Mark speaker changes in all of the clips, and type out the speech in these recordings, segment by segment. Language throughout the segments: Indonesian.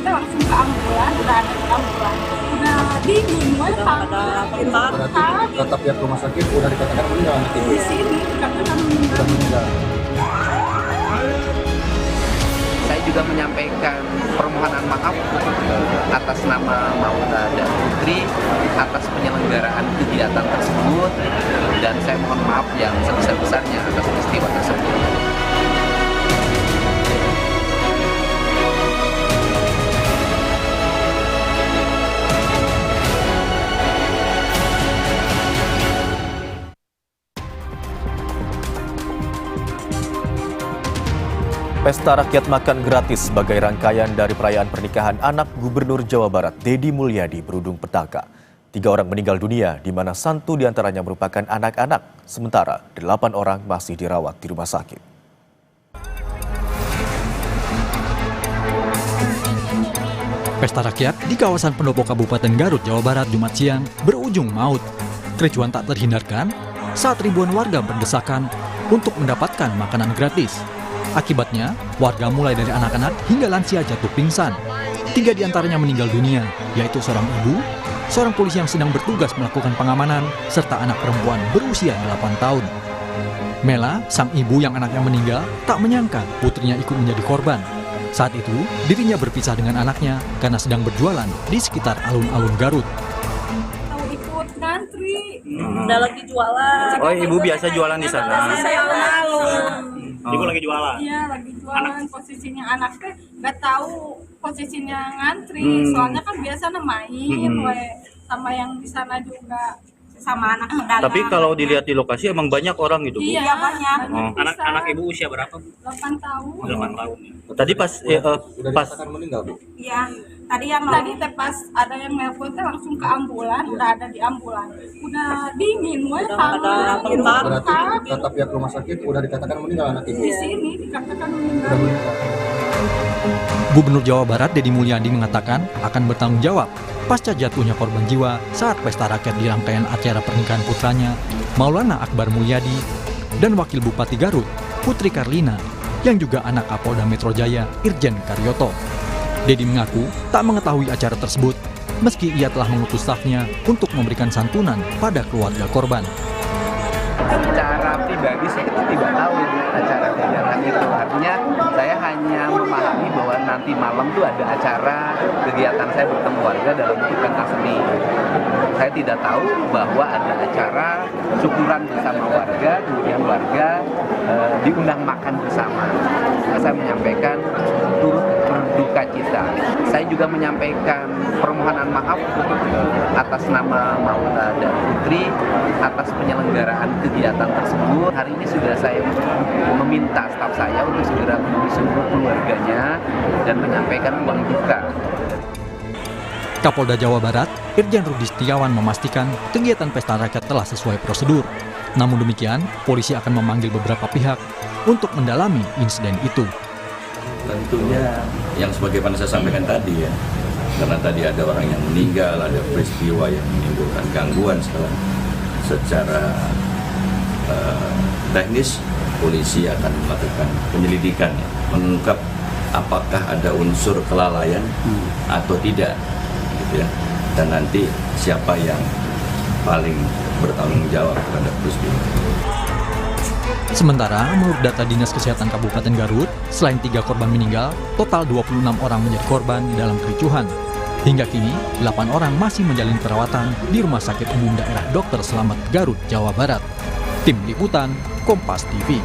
Speaker 1: teh langsung ke ambulan, udah ada di ambulan. Udah dingin,
Speaker 2: kata pihak rumah sakit udah dikatakan meninggal anak ibu.
Speaker 1: di sini dikatakan meninggal.
Speaker 3: Saya juga menyampaikan permohonan maaf atas nama Maulana dan Putri atas penyelenggaraan kegiatan tersebut, dan saya mohon maaf yang sebesar-besarnya atas peristiwa tersebut.
Speaker 4: Pesta Rakyat Makan Gratis sebagai rangkaian dari perayaan pernikahan anak Gubernur Jawa Barat, Deddy Mulyadi, berujung petaka. 3 orang meninggal dunia, di mana 1 diantaranya merupakan anak-anak, sementara 8 orang masih dirawat di rumah sakit.
Speaker 5: Pesta rakyat di kawasan Pendopo Kabupaten Garut, Jawa Barat, Jumat siang berujung maut. Kericuan tak terhindarkan saat ribuan warga berdesakan untuk mendapatkan makanan gratis. Akibatnya, warga mulai dari anak-anak hingga lansia jatuh pingsan. 3 diantaranya meninggal dunia, yaitu seorang ibu, seorang polisi yang sedang bertugas melakukan pengamanan, serta anak perempuan berusia 8 tahun. Mela, sang ibu yang anaknya meninggal, tak menyangka putrinya ikut menjadi korban. Saat itu, dirinya berpisah dengan anaknya karena sedang berjualan di sekitar alun-alun Garut.
Speaker 1: Tahu ikut ngantri.
Speaker 6: Udah lagi jualan.
Speaker 2: Oh, ibu biasa jualan di sana.
Speaker 6: Saya alun-alun.
Speaker 2: Ibu lagi jualan.
Speaker 1: Iya, lagi jualan. Posisinya anaknya nggak tahu posisinya ngantri. Soalnya kan biasa main we, sama yang di sana juga, sama anak pedagang.
Speaker 2: Tapi kalau dilihat di lokasi emang banyak orang gitu, Bu.
Speaker 1: Iya, banyak.
Speaker 7: Anak ibu usia berapa, Bu?
Speaker 1: 8 tahun.
Speaker 7: 8 tahun ya.
Speaker 2: Tadi pas pas
Speaker 4: meninggal, Bu.
Speaker 1: Iya. Tadi teh pas ada yang nelpon teh langsung ke ambulan, udah ada di ambulan. Udah dingin we,
Speaker 2: berarti kata pihak rumah sakit udah dikatakan meninggal anak ibu.
Speaker 1: di sini dikatakan meninggal.
Speaker 5: Gubernur Jawa Barat Deddy Mulyadi mengatakan akan bertanggung jawab pasca jatuhnya korban jiwa saat pesta rakyat di rangkaian acara pernikahan putranya, Maulana Akbar Mulyadi, dan Wakil Bupati Garut, Putri Karlina, yang juga anak Kapolda Metro Jaya, Irjen Karyoto. Deddy mengaku tak mengetahui acara tersebut, meski ia telah mengutus stafnya untuk memberikan santunan pada keluarga korban.
Speaker 3: Secara pribadi saya tidak tahu acara kegiatan itu. Artinya saya hanya memahami bahwa nanti malam itu ada acara kegiatan saya bertemu warga dalam bentuk pentas seni. Saya tidak tahu bahwa ada acara syukuran bersama warga, kemudian warga diundang makan bersama. Saya menyampaikan turut berduka cita. Saya juga menyampaikan permohonan maaf atas nama Maulana dan Putri atas penyelenggaraan kegiatan tersebut. Hari ini sudah saya meminta staf saya untuk segera menemui seluruh keluarganya dan menyampaikan uang duka.
Speaker 5: Kapolda Jawa Barat, Irjen Rudi Setiawan memastikan kegiatan pesta rakyat telah sesuai prosedur. Namun demikian, polisi akan memanggil beberapa pihak untuk mendalami insiden itu.
Speaker 8: Tentunya yang sebagaimana saya sampaikan tadi ya, karena tadi ada orang yang meninggal, ada peristiwa yang menimbulkan gangguan secara teknis, polisi akan melakukan penyelidikan, mengungkap apakah ada unsur kelalaian atau tidak, gitu ya. Dan nanti siapa yang paling bertanggung jawab terhadap peristiwa.
Speaker 5: Sementara, menurut data Dinas Kesehatan Kabupaten Garut, selain 3 korban meninggal, total 26 orang menjadi korban dalam kericuhan. Hingga kini, 8 orang masih menjalani perawatan di Rumah Sakit Umum Daerah Dr. Slamet Garut, Jawa Barat. Tim Liputan, Kompas TV.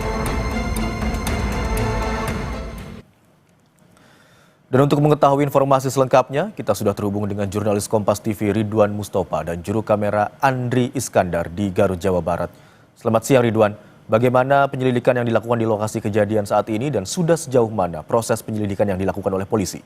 Speaker 4: Dan untuk mengetahui informasi selengkapnya, kita sudah terhubung dengan jurnalis Kompas TV Ridwan Mustafa dan juru kamera Andri Iskandar di Garut, Jawa Barat. Selamat siang Ridwan, bagaimana penyelidikan yang dilakukan di lokasi kejadian saat ini dan sudah sejauh mana proses penyelidikan yang dilakukan oleh polisi?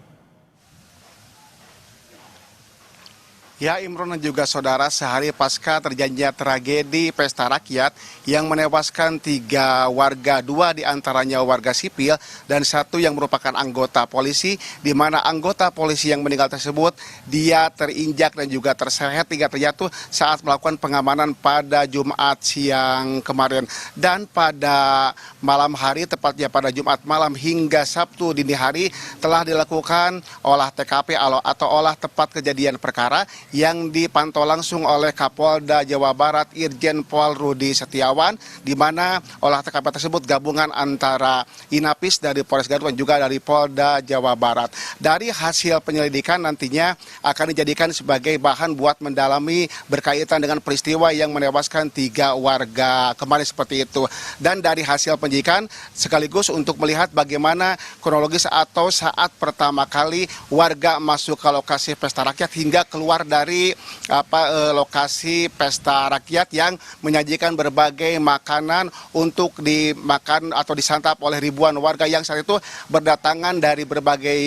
Speaker 9: Ya, Imron dan juga saudara, sehari pasca terjadinya tragedi pesta rakyat yang menewaskan 3 warga, 2 diantaranya warga sipil dan 1 yang merupakan anggota polisi, di mana anggota polisi yang meninggal tersebut dia terinjak dan juga terseret hingga terjatuh saat melakukan pengamanan pada Jumat siang kemarin. Dan pada malam hari, tepatnya pada Jumat malam hingga Sabtu dini hari, telah dilakukan olah TKP atau olah tempat kejadian perkara yang dipantau langsung oleh Kapolda Jawa Barat Irjen Pol Rudi Setiawan, di mana olah TKP tersebut gabungan antara Inapis dari Polres Garut dan juga dari Polda Jawa Barat. Dari hasil penyelidikan nantinya akan dijadikan sebagai bahan buat mendalami berkaitan dengan peristiwa yang menewaskan 3 warga kemarin seperti itu. Dan dari hasil penyidikan sekaligus untuk melihat bagaimana kronologis atau saat pertama kali warga masuk ke lokasi pesta rakyat hingga keluar dari lokasi pesta rakyat yang menyajikan berbagai makanan untuk dimakan atau disantap oleh ribuan warga yang saat itu berdatangan dari berbagai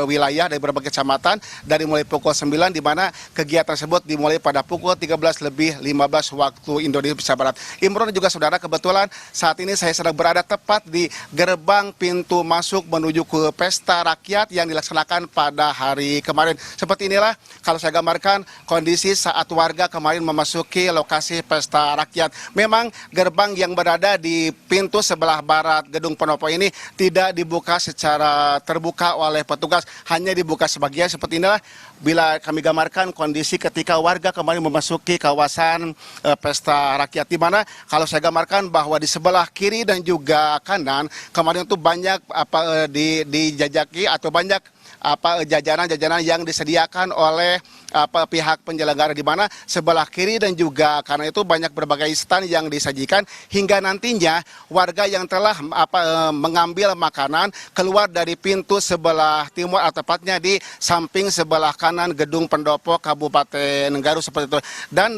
Speaker 9: wilayah, dari berbagai kecamatan, dari mulai pukul 9, di mana kegiatan tersebut dimulai pada pukul 13:15 waktu Indonesia Barat. Imron juga saudara, kebetulan saat ini saya sedang berada tepat di gerbang pintu masuk menuju ke pesta rakyat yang dilaksanakan pada hari kemarin. Seperti inilah kalau saya gambarkan kondisi saat warga kemarin memasuki lokasi pesta rakyat. Memang gerbang yang berada di pintu sebelah barat gedung pendopo ini tidak dibuka secara terbuka oleh petugas, hanya dibuka sebagian. Seperti inilah bila kami gambarkan kondisi ketika warga kemarin memasuki kawasan pesta rakyat, di mana kalau saya gambarkan bahwa di sebelah kiri dan juga kanan kemarin itu banyak dijajaki atau banyak jajanan-jajanan yang disediakan oleh pihak penyelenggara, di mana sebelah kiri dan juga kanan itu banyak berbagai stand yang disajikan hingga nantinya warga yang telah mengambil makanan keluar dari pintu sebelah timur atau tepatnya di samping sebelah kanan gedung pendopo Kabupaten Garut seperti itu. Dan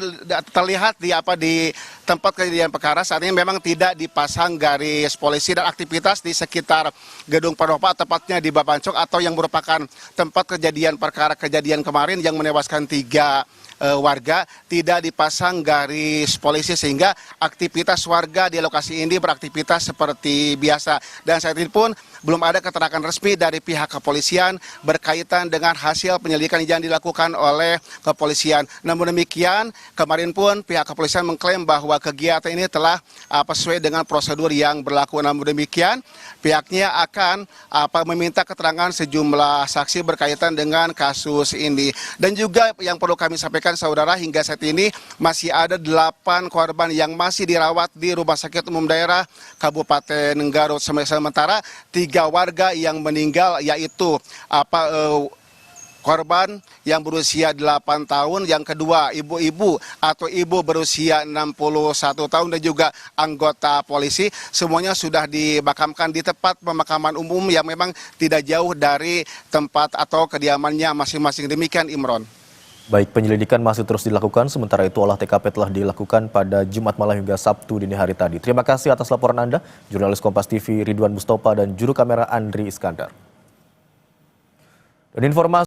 Speaker 9: terlihat di tempat kejadian perkara saat ini memang tidak dipasang garis polisi, dan aktivitas di sekitar gedung pendopo tepatnya di Babancok atau yang merupakan tempat kejadian perkara kejadian kemarin yang menewaskan 3 warga tidak dipasang garis polisi, sehingga aktivitas warga di lokasi ini beraktivitas seperti biasa. Dan saat ini pun belum ada keterangan resmi dari pihak kepolisian berkaitan dengan hasil penyelidikan yang dilakukan oleh kepolisian. Namun demikian, kemarin pun pihak kepolisian mengklaim bahwa kegiatan ini telah sesuai dengan prosedur yang berlaku. Namun demikian, pihaknya akan meminta keterangan sejumlah saksi berkaitan dengan kasus ini. Dan juga yang perlu kami sampaikan saudara, hingga saat ini masih ada 8 korban yang masih dirawat di Rumah Sakit Umum Daerah Kabupaten Garut. Sementara 3 warga yang meninggal, yaitu korban yang berusia 8 tahun, yang kedua ibu-ibu atau ibu berusia 61 tahun, dan juga anggota polisi, semuanya sudah dimakamkan di tempat pemakaman umum yang memang tidak jauh dari tempat atau kediamannya masing-masing. Demikian, Imron.
Speaker 4: Baik, penyelidikan masih terus dilakukan, sementara itu olah TKP telah dilakukan pada Jumat malam hingga Sabtu dini hari tadi. Terima kasih atas laporan Anda, jurnalis Kompas TV Ridwan Mustopa dan juru kamera Andri Iskandar. Dan informasi